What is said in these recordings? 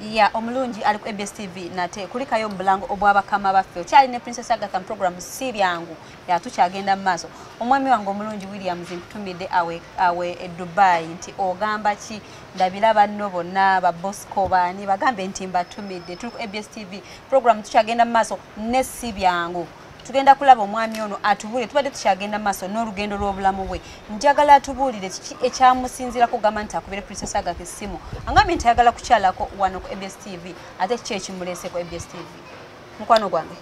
ya omulungi ali ku ABS TV nate kulikayo mubulango obwabakama baffe kyali ne Princess Agatha program si byangu ya tukyagenda mu maaso omwami wange omulungi Williams nkutumidde awe e Dubai nti ogamba ki ndabira banno bonna ba Bosco bani bagambe nti mbatumidde tuli ku ABS TV program tukyagenda mu maaso ne si byangu tugenda kulaba omwami ono atubulire tubadde tukyagenda mu maaso n'olugendo lw'obulamu bwe njagala atubulire kiki ekyamusinzira kugamba nti akubire Princess Agatha essimu angambye nti ayagala kukyalako wano ku ABS TV ate kiki ekimulese ku ABS TV mukwano gwange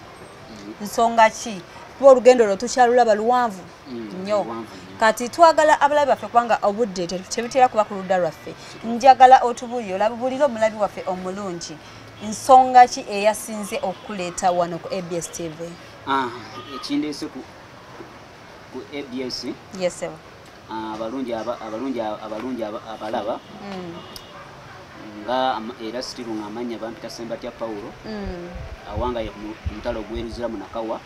nsonga ki kuba olugendo lwo tukyalulaba luwanvu nnyo kati twagala abalabi baffe kubanga obudde tebitera kuba ku ludda lwaffe njagala otubulire olabulire omulabi waffe omulungi nsonga ki eyasinze okuleeta wano ku ABS TV ekindese ku ABS yes sir abalungi abalaba nga era stiru ngamanya bampita Sembatya Paulo awanga mutalo gweruzira munakawa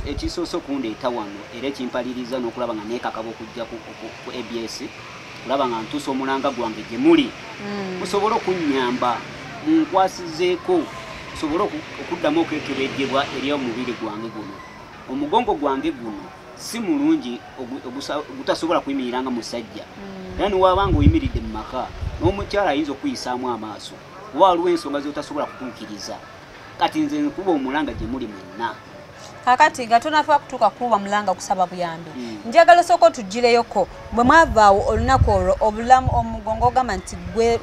ekisoso kundeeta wano era ekimpaliriza n'okulaba nga neekakaba okujja ku ABS kulaba nga ntuusa omulanga gwange gye muli musobole okunnyamba munkwasizeeko sobola okuddamu okwekebejjebwa eri omubiri gwange guno omugongo gwange guno si mulungi gutasobola kuyimiriranga musajja era niwabanga oyimiridde mu maka n'omukyala ayinza okuyisaamu amaaso oba waliwo ensonga zotasobola kutuukiriza kati nze nkuba omulanga gye muli mwenna kakati nga tonafa kutuuka kuba mulanga kusaba buyambi njagala soko tujjireyoko bwe mwavaawo olunaku olwo obulamu omugongo ogamba nti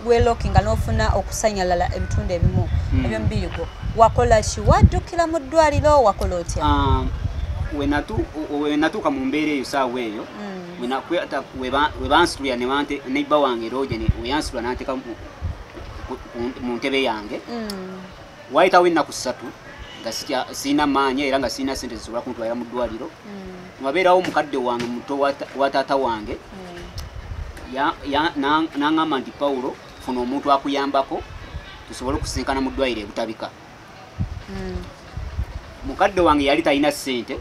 gwelokinga n'ofuna okusanyalala ebitundu ebimu ebyomubiri gwo wakola ki waddukira mu ddwaliro wakola otya we natuuka mu mbeera eyo saawa eyo we bansitulira nebba wange roje weyansitula nanteeka mu ntebe yange wayitawo ennaku 3 nga sina maanya era nga sina sente zisobola kuntwalira mu ddwaliro wabeerawo omukadde wange muto wa taata wange n'aŋŋamba nti Paulo funa omuntu akuyambako tusobole okusinkana mu ddwaliro ebutabika mukadde wange yali talina ssente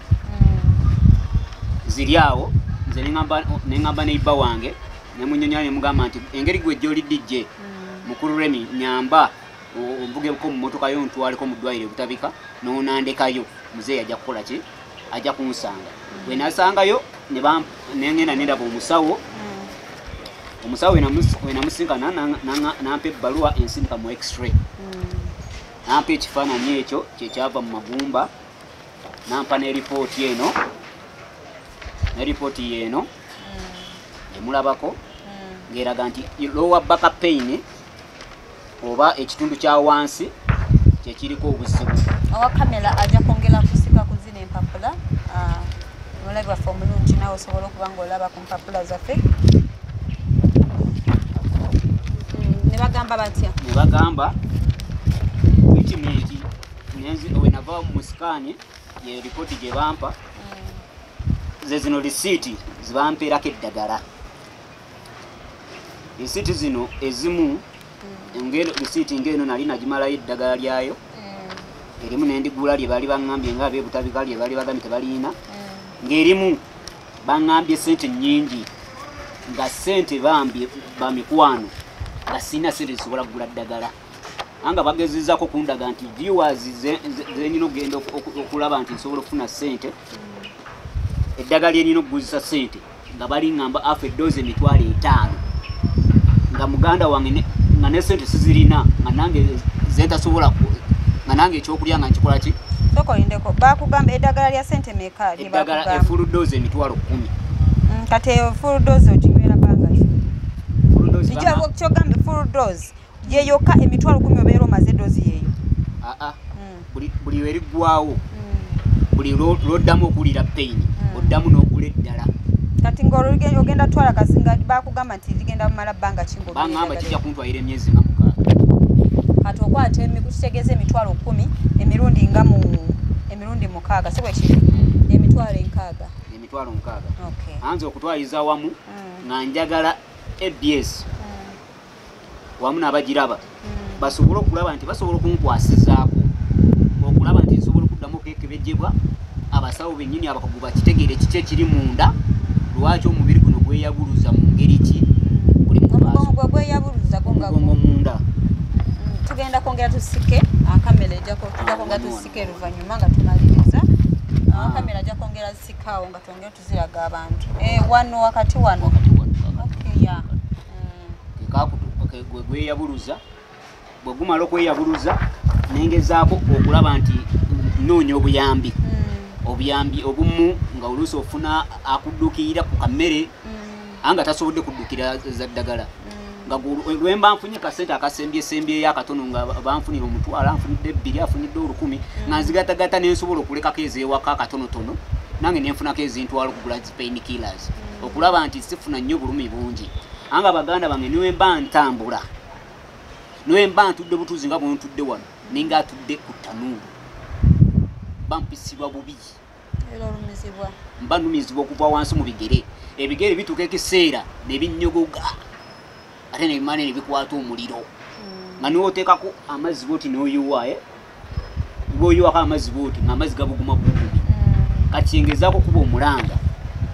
ziri awo nze neŋŋamba neiba wange nemunyonyola nemugamba nti engeri gwe gy'olidijje mukulu Remi nyamba omvugeko mu motoka yo ntwaleko mu ddwaliro ebutabika n'onandekayo muzeeyi ajja kukola ki ajja kunsanga bwe nasangayo nengenda nendaba omusawo we namusinkana nampa ebbaluwa ensindika mu x-ray nampa ekifaananyi ekyo kyekyava mu magumba nampa n'eripooti eno emulabako ng'eraga nti lower back pain oba ekitundu kya wansi kyekiriko obuzibu awa kamera ajja kwongera kusika ku zino empapula omulabi waffe omulungi nawe osobola okuba ng'olaba ku mpapula zaffe ne bagamba batya ne bagamba ultimate we nava mu sikaani ye ripooti gye bampa ze zino lisiiti zibampeerako eddagala lisiiti zino ezimu engero lisiiti ngeno nali nagimalayo eddagala lyayo erimu nendigula lye bali baŋŋambye nga abeebutabika lye bali bagambye tebaliina ng'erimu baŋŋambye sente nnyingi nga sente bambye bamikwano nga sirina sente zisobola kugula ddagala anga bagezezzaako kundaga nti viewers zenyina okugenda okulaba nti nsobola okufuna sente eddagala lyenina okuguzisa sente nga baliŋŋamba afu eddoozi emitwalo 5 nga muganda wange nga ne sente sizirina nga nange zentasobola nga nange ekyokulya nga nkikola ki tokolindeko bakugamba eddagala lya sente meka eddagala efulu doozi emitwalo 10 kati efulu doozi oginywera banga kyogamba efulu doozi yeyoka emitwalo 10 obeera omaze doozi yeeyo buli weriggwawo buli lwoddamu okuwulira pain oddamu n'ogula eddala kati ng'ogenda twala kasinga bakugamba nti ligenda mumala bbanga kingo baŋŋamba kijja kuntwalira emyezi nga 6 kati okwata kitegeeza emitwalo 10 emirundi nga mu emirundi 6 si bwe kiri emitwalo 6 anze okutwaliza wamu nga njagala ABS wamu n'abagiraba basobole okulaba nti basobola okunkwasizaako okulaba nti nsobola okuddamu okekebejjebwa abasawo bennyini abakugu bakitegeere kiki ekiri munda lwaki omubiri guno gweyabuluza mu ngeri ki omugongo gweyabuluza omugongo munda tugenda kwongera tusike kamera ejako tujja kwongera tusike luvannyuma nga tumaliriza kamera ajja kwongera zisikawo nga twongera tuziraga abantu wano wakati wano okay ya gweyabuluza bwegumala okweyabuluza nengezaako okulaba nti noonya obuyambi obumu nga oluusi ofuna akuddukirira ku kamere anga tasobodde kuddukira za ddagala nga lwemba nfunye kasente akasembyeyo akatono nga banfunira omutwala nfunidde 2 afunidde 10 nga nzigatagata nensobola okulekako ezeewaka akatonotono nange nenfunako ezintwala okugula pain killers okulaba nti sifuna nnyo bulumi bungi anga baganda bange niwemba ntambula niwemba ntudde butuzi nga bwontudde wano ninga atudde ku tanuulu bampisibwa bubi mba numizibwa okuva wansi mu bigere ebigere bituuka ekiseera nebinnyogoga ate nebimane nebikwata omuliro nga niwoteekako amazzi booti noyiwa bwoyiwako amazzi booti ngaamazzi gabuguma bugumi kati yengezaako kuba omulanga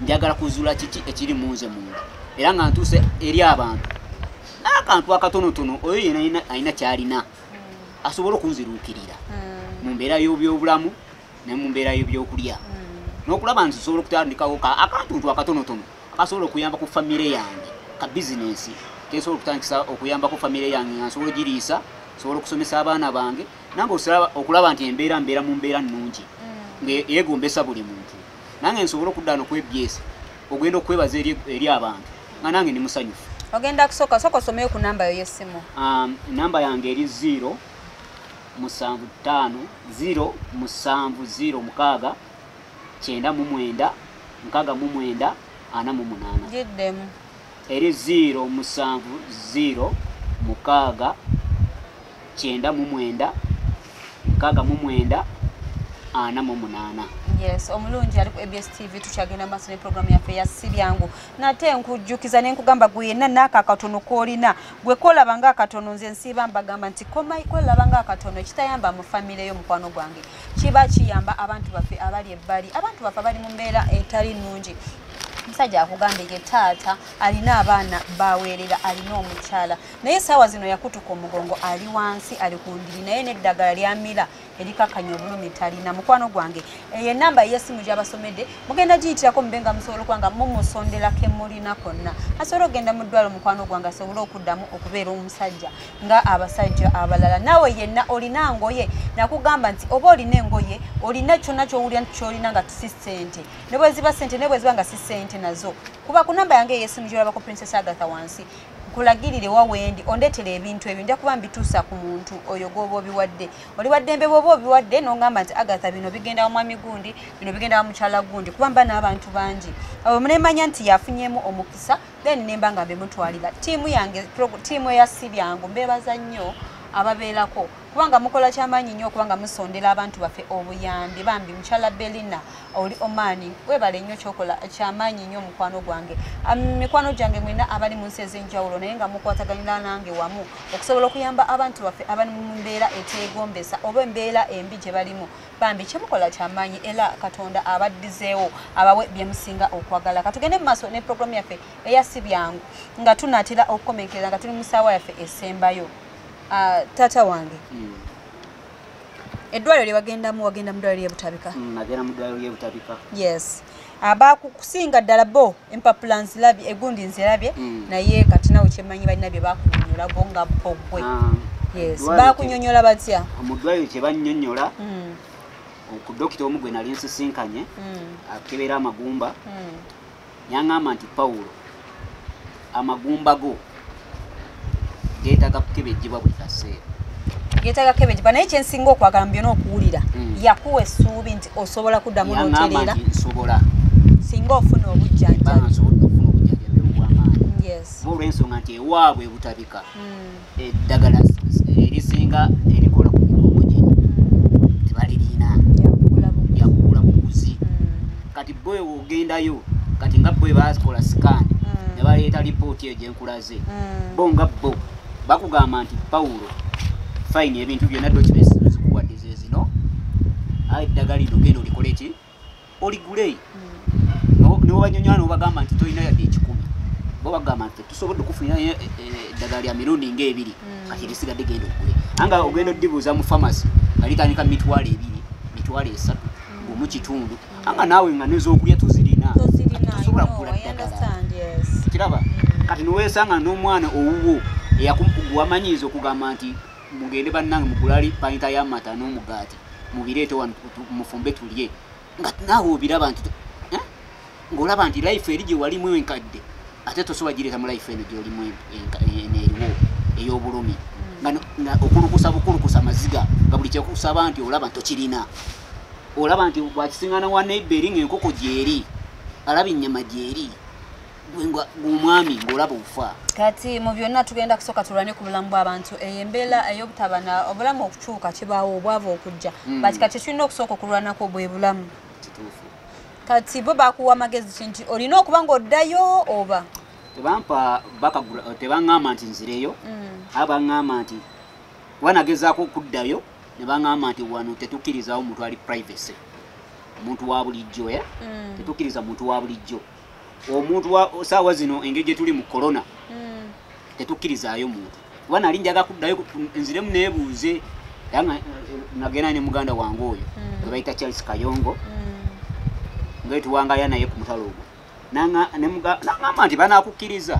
njagala kuzuula kiki ekiri munze munda era nga ntuuse eri abantu n'akantu akatonotono oyo yena alina kyalina asobola okunziruukirira mu mbeera y'ebyobulamu ne mu mbeera y'ebyokulya n'okulaba nti sobola okutandikawo akantuntu akatonotono akasobola okuyamba ku famire yange ka bizinesi kesobola okutandikisa okuyamba ku famire yange nga nsobola ogiriisa sobola okusomesa abaana bange nange okulaba nti mbeera mu mbeera nnungi yeegombesa buli muntu nange nsobola okudda n'okwebyesa ogenda okwebaza eri abantu nga nange ndi musanyufu ogenda kusooka osomeyo ku namba yo y'essimu namba yange eri 075 070 69 48 giddemu eri 070 69 48. Yes, omulungi ali ku ABS TV tukyagenda maaso ne program yaffe ya Sibyangu. Nate nkujjukiza ne nkugamba gwe yenna n'aka katono k'olina gwe kolaba nga akatono nze nsiiba mbagamba nti kolaba nga akatono ekitayamba mu famire yo mukwano gwange kiba kiyamba abantu baffe abali ebbali abantu baffe abali mu mbeera etali nnungi. Musajja akugambye ye taata alina abaana baweerera alina omukyala naye saawa zino yakutuka omugongo ali wansi ali ku ndiri naye n'eddagala lyamira erikakanya obulumi talina mukwano gwange ye namba y'essimu gy'abasomedde mugenda giyitirako mubenga musobola okubanga mumusonderako emulina konna asobola okugenda mu ddwalo mukwano gwange asobole okuddamu okubeera omusajja nga abasajja abalala naawe yenna olina ngoye nakugamba nti oba olina engoye olina kyonna kyowulira nti kyolina nga si ssente ne bwe ziba ssente ne bwe ziba nga si ssente nazo kuba ku namba yange y'essimu gy'olabako Princess Agatha wansi kulagirire wawendi ondetera ebintu ebyo nja kuba mbituusa ku muntu oyo gwoba obiwadde oli waddembe bwoba obiwadde n'ongamba nti Agatha bino bigenda wa mwami gundi bino bigenda wa mukyala gundi kuba mba n'abantu bangi abo munemanya nti yafunyeemu omukisa then nemba nga mbemutwalira ttiimu yange ttiimu eya Sibyangu mbeebaza nnyo ababeerako kubanga mukola kyamaanyi nnyo okubanga musondera abantu baffe obuyambi bambi mukyala Belina oli Omani webale nnyo kyokola kyamaanyi nnyo mukwano gwange mikwano gyange mwena abali mu nsi ez'enjawulo naye nga mukwataganira nange wamu okusobola okuyamba abantu baffe abali mu mbeera eteegombesa oba embeera embi gye balimu bambi kyemukola kyamaanyi era Katonda abaddizeewo abawe bye musinga okwagala katugende mu maaso ne programu yaffe eya Sibyangu nga tunaatera okukomenkereza nga tuli mu ssaawa yaffe esembayo tata wange eddwaliro lye wagenda mu ddwaliro ly'ebutabika nagenda mu ddwaliro ly'ebutabika yes abakusinga ddala bo empapula nzirabye egundi nzirabye naye kati nawe kyemanyi balina bye bakunyonyola bo nga bbogwe yes bakunyonyola batya mu ddwaliro kye bannyonnyola ku dokita omu gwe nali nsisinkanye akebera amagumba yaŋŋamba nti Pawulo amagumba go geetaaga kukebejjibwa buli kaseera geetaaga kukebejjibwa naye kyensinga okwagala mu byonna okuwulira yakuwa essuubi nti osobola kuddamu n'otereera nsobola singa ofuna obujjanjabi obw'amaanyi olw'ensonga nti ewaabwe ebutabika eddagala erisinga erikola ku migongo gino tebalirina yakugula buguzi kati bwe ogendayo kati nga bwe bakola sikaani ne baleeta lipooti eyo gyenkulaze bo nga bo bakugamba nti Pawulo fine ebintu byonna documents zikuwadde ze zino eddagala lino genda olikole ki oligule nobanyonyola nobagamba nti tolina yadde 10 bo bagamba nti tusobodde okufunira eddagala lya mirundi ng'ebiri kati lisigadde genda ogule anga ogenda oddibuuza mu pharmacy nga litandika mitwalo 2 mitwalo 3 mu kitundu anga naawe nga nez'okulya tozirina tosobola kugula ddagala kiraba kati niweesanga n'omwana owuwo eyakuwamanyiiza okugamba nti mugende bannange mugulali panita y'amata n'omugaati mubireete wano mufumbe tulye nga naawe obiraba nti ng'olaba nti life eri gye walimu enkadde ate tosobola gireeta mu life eno gy'olimu neeriwo ey'obulumi nga okulukusa maziga nga buli kyekusaba nti olaba nti tokirina olaba nti bwakisiŋŋana wa neighbori ng'enkoko gyeri alaba ennyama gyeri gw'omwami ng'olaba ofa kati mu byonna tugenda kusooka tulwane ku bulamu bw'abantu eyo embeera ey'obutabana obulamu okukyuka kibaawo obwavu okujja bati kati tulina okusooka okulwanako bwe bulamu kituufu kati bo bakuwa amagezi nti olina okuba ng'oddayo oba tebampa tebaŋŋamba nti nzireyo abaŋŋamba nti wanagezaako okuddayo ne baŋŋamba nti wano tetukkirizawo muntu ali privacy omuntu wa bulijjo tetukkiriza muntu wa bulijjo omuntu saawa zino engeri gye tuli mu corona tetukkirizaayo muntu kuba nali njaga kuddayo nziremu neebuuze nagenda ne muganda wange oyo gwe bayita Charles Kayongo ngaetuwangaya naye ku mutalo ogwo naŋŋamba nti banaakukkiriza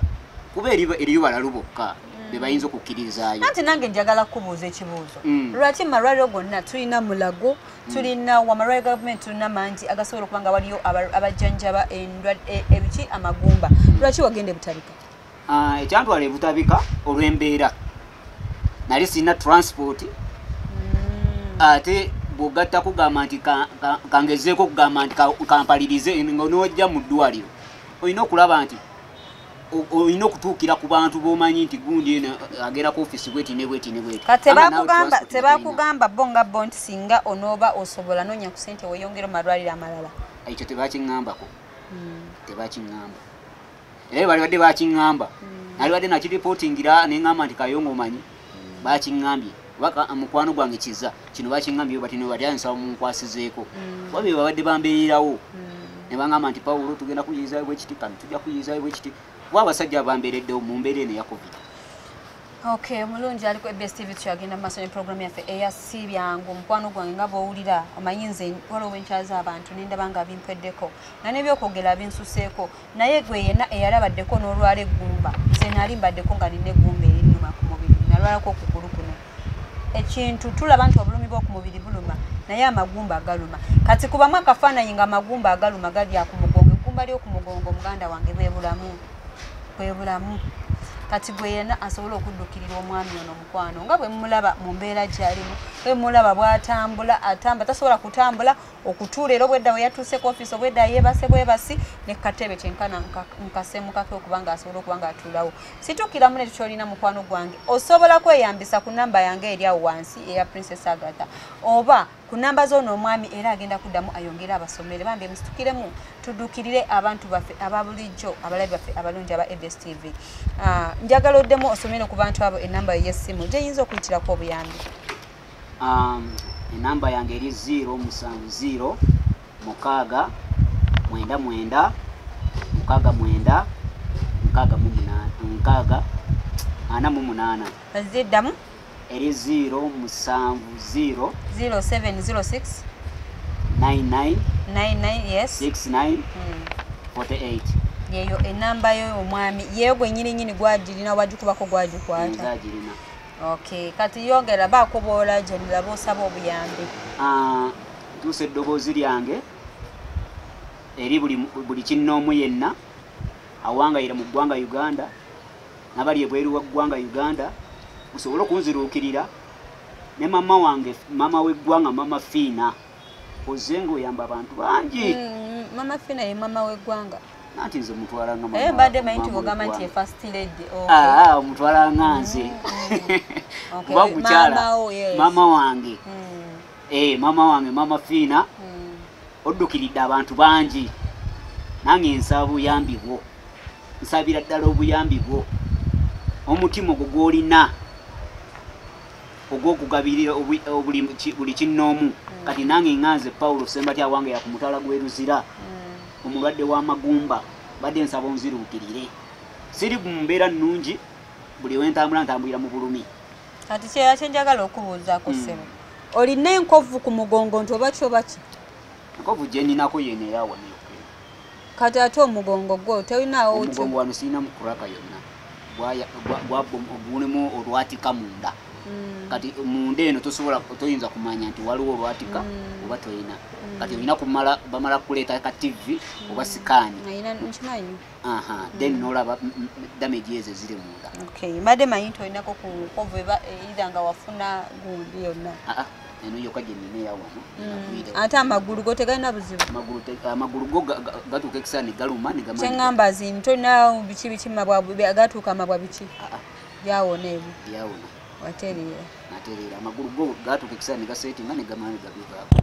kuba eriyo balalu bokka be bayinza okukkirizaayo anti nange njagala kubuuza ekibuuzo lwaki malwaliro gonna tulina mulago tulina wamalwaliro gavumenti tulina mangi agasobola okuba nga waliyo abajjanjaba ebiki amagumba lwaki wagenda ebutabika ekyantwala ebutabika olw'embeera nali sirina transport ate bw'ogatta kugamba nti kangezeeko okugamba nti kampalirize n'ojja mu ddwaliro olina okulaba nti olina okutuukira ku bantu b'omanyi nti gundi eno agenda ku ofiisi bweti ne bweti ne bweti tebakugamba bo nga bo nti singa onooba osobola noonya ku ssente weeyongera mu malwaliro amalala ekyo tebakiŋŋambako tebakiŋŋamba era bali badde bakiŋŋamba nali badde nakiripootingira neŋŋamba nti Kayongo omanyi bakiŋŋambye oba mukwano gwange kiza kino bakiŋŋambye bati nebatyansaba munkwasizeeko kuba bye babadde bambeererawo ne baŋŋamba nti Pawulo tugenda kuyiyizayo bwekiti kano tujja kuyiyizayo bwekiti kuba abasajja bambeereddewo mu mbeera eno eya covid okay mulungi ali ku EBS TV tukyagenda mu maaso ne programu yaffe eya Sibyangu mukwano gwange nga bw'owulira omanyi nze waliwo bwenkyaza abantu nendaba nga bimpweddeko nga n'ebyokwogera binsuseeko naye gwe yenna eyalabaddeko n'olwala eggumba nze naali mbaddeko nga nina eggumba erinnuma ku mubiri nalwalako okugulu kuno ekintu tulaba nti obulumi bw'oku mubiri buluma naye amagumba agaluma kati kubamu akafaananyi nga amagumba agaluma galya ku mugongo eggumba ly'oku mugongo muganda wange bwe bulamu kati gwe yenna asobola okuddukirira omwami ono mukwano nga bwe mulaba mu mbeera gy'alimu bwe mulaba bw'atambula atamba tasobola kutambula okutuula era obwedda we yatuuse ku ofiisi obwedda yeebase bwebasi ne katebe kyenkana nkasemukake okuba nga asobola okuba nga atuulawo situukiramu ne tukyolina mukwano gwange osobola kweyambisa ku namba yange eri awo wansi eya Princess Agatha oba ku namba z'ono omwami era agenda kuddamu ayongere abasomere bambi musitukiremu tuddukirire abantu baffe ababulijjo abalabi baffe abalungi aba EBS TV njagala oddemu osomere ku bantu abo enamba y'essimu gyeyinza okuyitirako obuyambi enamba yange eri 070 mukaaga 99 mukaaga 9 mukaaga 48 ziddamu eri 070 0706 99 yes 69 48 yeyo enamba yo omwami yeyo gwenyini gwagirina wagikubako gwagikwata nzagirina okay kati yongera bakubola gyenira bosaba obuyambi tuuse eddoboozi lyange eri buli kinnoomu yenna awangayira mu ggwanga Uganda nabali ebweru wa ggwanga Uganda musobole okunziruukirira ne mama wange mama w'eggwanga mama Fiina ozenga oyamba abantu bangi mama Fiina ye mama w'eggwanga nanti nze mutwala nga mama mbadde manyi ogamba nti ye first lady mutwala nga nze kuba mukyala mama wange mama wange mama Fiina oddukiridde abantu bangi nange nsaba buyambi bwo nsabira ddala obuyambi bwo omutima ogwo gw'olina ogw'okugabirira buli kinnoomu kati nange nganze Pawulo Sembatya wange yakumutwala gweruzira omulwadde w'amagumba badde nsaba onziruukirire siri mu mbeera nnungi buli wentambula ntambulira mu bulumi Kati kyenjagala okubuuzaako ssebo olina enkovu ku mugongo nti oba kyoba ki? Enkovu gye nninako yeno eyawo neyo. Kati ate omugongo gwo tolinawo omugongo wano sirinamu kuraka yonna gulimu olwatika munda. Kati munda eno toyinza kumanya nti waliwo olwatika oba toyina. Kati olina kumala bamala kuleeta ka TV oba sikaani. Then n'olaba damage ezo ziri munda. Mbadde manyi nti olinako ku nkovu era nga wafuna gundi yonna. Eno yokka gye nnina eyawo. Ate amagulu go tegalina buzibu? Amagulu go gatuuka ekisa ne galuma ne gamanya. Kyeŋŋamba zino tolina biki gatuuka amabwa biki? Byawona ebyo. Byawona. Watereera. Natereera. Amagulu go gatuuka ekisa ne gaseetinga ne gamanya ne gabivaako.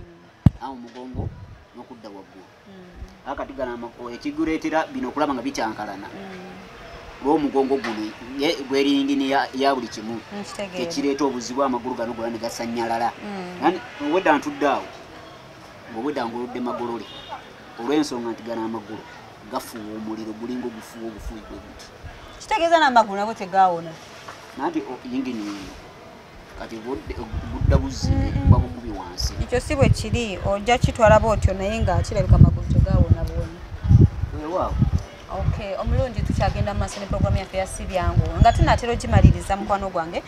Awo omugongo n'okudda waggulu. Akati gano ekiguleetera bino okulaba nga bikyankalana. Lw'omugongo guno gw'eringini ya buli kimu ekireeta obuzibu amagulu gano gonna ne gasanyalala. Obwedda ntudde awo ng'obwedda ng'oludde magolole olw'ensonga nti gano amagulu gafuuwa omuliro gulinga ogufuuwa obufuuyi bwe buti. Kitegeeza n'amagulu nabwo tegaawona? Nanti yingini kati budda buzibe buba bukubi wansi. Ekyo si bwe kiri ojja kitwala bw'otyo naye nga kirabika amagulu tegaawona bwona. Weewaawo. Omulungi tukyagenda mu maaso ne programu yaffe ya Sibyangu nga tunaatera ogimaliriza mukwano gwange.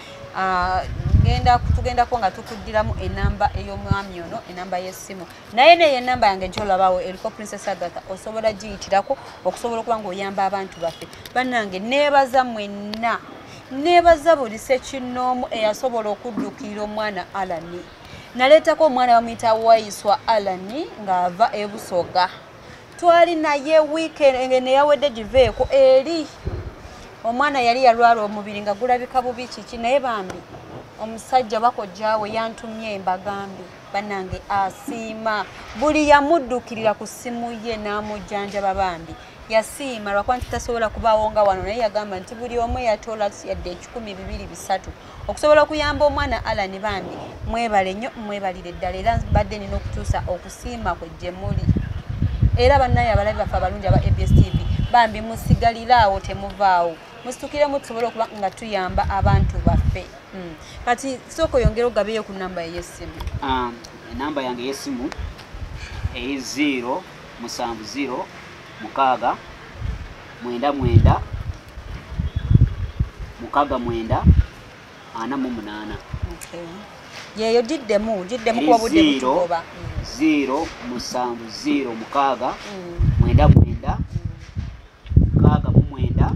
Tugendako nga tukuddiramu enamba ey'omwami ono, enamba y'essimu. Naye neyo enamba yange gy'olabawo eriko Princess Agatha osobola giyitirako okusobola okuba ng'oyamba abantu baffe. Bannange neebaza mwenna, neebaza buli ssekinnoomu eyasobola okuddukira omwana Alani. Naleetako omwana bamuyita Waiswa Alani ng'ava e Busoga. Twali naye weekend neyawedde giveeko eri omwana yali yalwala omubiri nga gulabika bubi kiki naye bambi omusajja bakojjaawe yantumye embagambi bannange asiima buli yamuddukirira ku ssimu ye n'amujjanjaba bambi yasiima lwakuba nti tasobola kubaawo nga wano naye yagamba nti buli omu yatoola yadde 1,200 okusobola okuyamba omwana Alani bambi mwebale nnyo mwebalire ddala era badde nina okutuusa okusiima kwe gye muli. Era bannaye abalabi baffe abalungi aba ABS TV bambi musigaliraawo temuvaawo musitukiremu tusobole okuba nga tuyamba abantu baffe. Kati sooka oyongera ogabeeyo ku namba y'essimu. Enamba yange y'essimu eyi 070 6 9 9 48. Yeyo giddemu kuba budde butugoba. 070 6 9 9 48.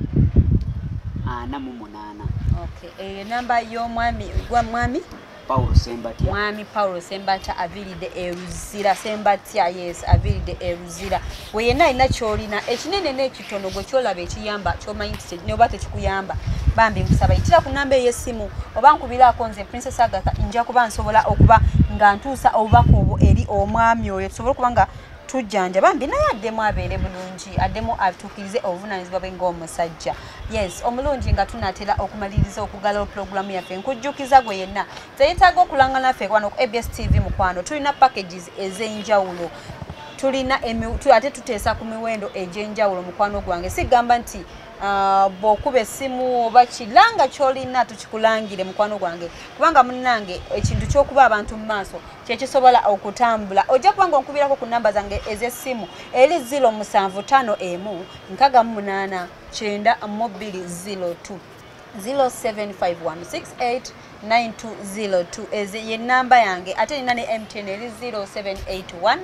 Enamba y'omwami Paulo Sembatya. Mwami Paulo Sembatya aviridde eruzira Sembatya yes aviridde eruzira. We yenna alina ky'olina ekinene n'ekitono gwe kyolaba ekiyamba ky'omanyi nti n'oba tekikuyamba bambi nkusaba yitira ku namba ey'essimu oba nkubiraako nze Princess Agatha nja kuba nsobola okuba nga ntuusa obubaka obwo eri omwami oyo tusobole okuba nga tujjanja bambi naye addemu abeere bulungi addemu atuukirize obuvunaanyizibwa bwe ng'omusajja. Yes omulungi nga tunaatera okumaliriza okugalawo pulogulamu yaffe nkujjukiza gwe yenna teyetaaga okulanga naffe wano ku ABS TV mukwano tulina packages ez'enjawulo tulina ate tuteesa ku miwendo egy'enjawulo mukwano gwange sigamba nti bw'okuba essimu oba kiranga ky'olina tukikulangire mukwano gwange kubanga munnange ekintu ky'okuba abantu mu maaso kyekisobola okutambula ojja kuba ng'onkubirako ku namba zange ez'essimu eri 075 68 9202 07516899202 ezi ye namba yange ate nina ne MTN eri 0781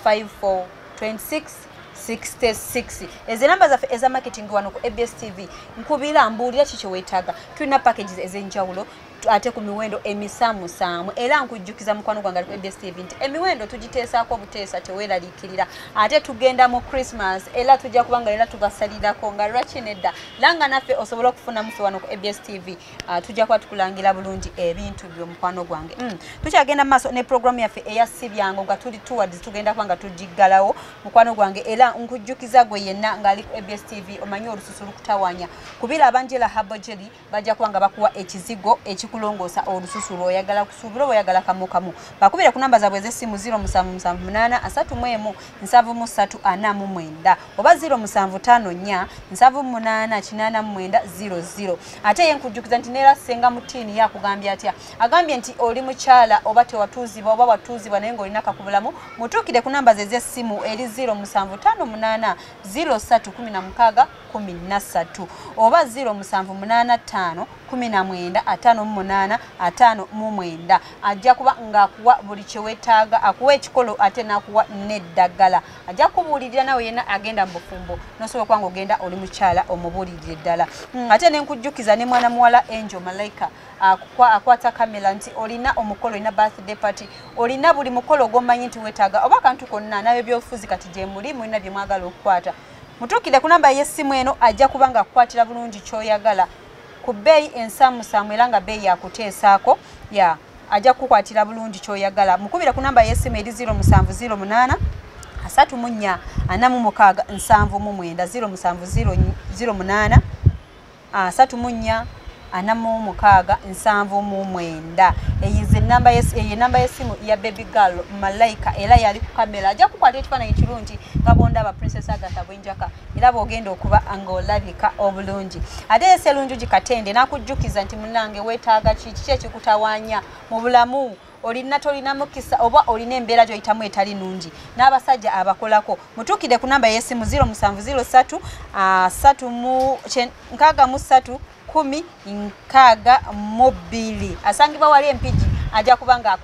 5426 66 ezi namba zaffe eza marketing wano ku ABS TV nkubira mbuulira kiki weetaaga tulina packages ez'enjawulo ate ku miwendo emisamusamu era nkujjukiza mukwano gwange ku ABS TV nti emiwendo tugiteesaako obuteesa teweeraliikirira ate tugenda mu Christmas era tujja kubanga era tugasalirako nga lwaki nedda langa naffe osobola okufuna mufe wano ku ABS TV tujja kuba tukulangira bulungi ebintu by'omukwano gwange. Tukyagenda mu maaso ne programu yaffe eya Sibyangu nga tuli towards tugenda kuba nga tugiggalawo mukwano gwange era nkujjukiza gwe yenna ng'ali ku ABS TV omanyi olususu lukutawanya kubira abanjela Herbal Jelly bajja kuba nga bakuwa ekizigo kikulongosa olususu lw'oyagala kusuubula oyagala kamu kamu bakubira ku namba zaabwe ez'essimu 0778 31 734 oba 0754 788 ate yenkujjukiza nti neera senga mutiini yakugambye atya agambye nti oli mukyala oba tewatuuzibwa oba watuuzibwa naye ng'olina kakubulamu mutuukire ku namba ze ez'essimu eri 0758 0316 13 oba 0785 19 ajja kuba ng'akuwa buli kye weetaaga akuwa ekikolo ate n'akuwa n'eddagala ajja kubuulirira nawe yenna agenda mu bufumbo n'osobola kuba ng'ogenda oli mukyala omubuulirire ddala ate ne nkujjukiza ne mwana muwala Angel Malaika akwata kamera nti olina omukolo olina birthday party olina buli mukolo gw'omanyi nti weetaaga oba kantu konna nawe byofuzi kati gye muli mulina bye mwagala okukwata mutuukire ku namba y'essimu eno ajja kuba ng'akukwatira bulungi ky'oyagala ku bbeeyi ensaamusaamu era nga bbeeyi yakuteesaako ajja kukwatira bulungi ky'oyagala mukubira ku namba y'essimu eri 0708 34 46 79 0708 34 46 79 eyize namba y'essimu ya baby girl Malaika era yali ku kamera ajja kukwata ekifaananyi kirungi nga bondaba Princess Agatha Bwenjaka era bw'ogenda okuba ng'olabika obulungi ate Sserunjugi Katende n'akujjukiza nti munnange weetaaga kiki ekikutawaanya mu bulamu olina tolina mukisa oba olina embeera gy'oyitamu etali nnungi n'abasajja abakolako mutuukire ku namba y'essimu 0703 63 10 asangibwa wali empigi ajja kuba nga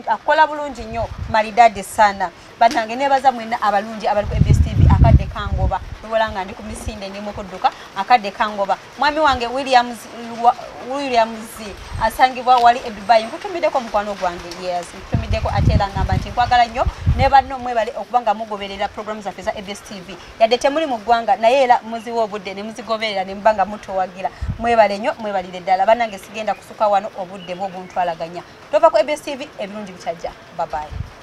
akola bulungi nnyo maridade sana banange nebaza mwenna abalungi abali ku ABS TV akadde kangoba wala nga ndi ku misinde ndi mu kudduka akadde kangoba mwami wange Williams asangibwa wali e Dubai nkutumideko mukwano gwange yes nkutumideko atela ngamba nti nkwagala nnyo ne banno mwebale okubanga mugoberera programs zaffe za ABS TV yadde temuli mu ggwanga naye era muziwa obudde ne muzigoberera ne mbanga mutowagira mwebale nnyo mwebalire ddala banange sigenda kusuka wano obudde bwo buntwalaganya tova ku ABS TV ebirungi bikyajja bye bye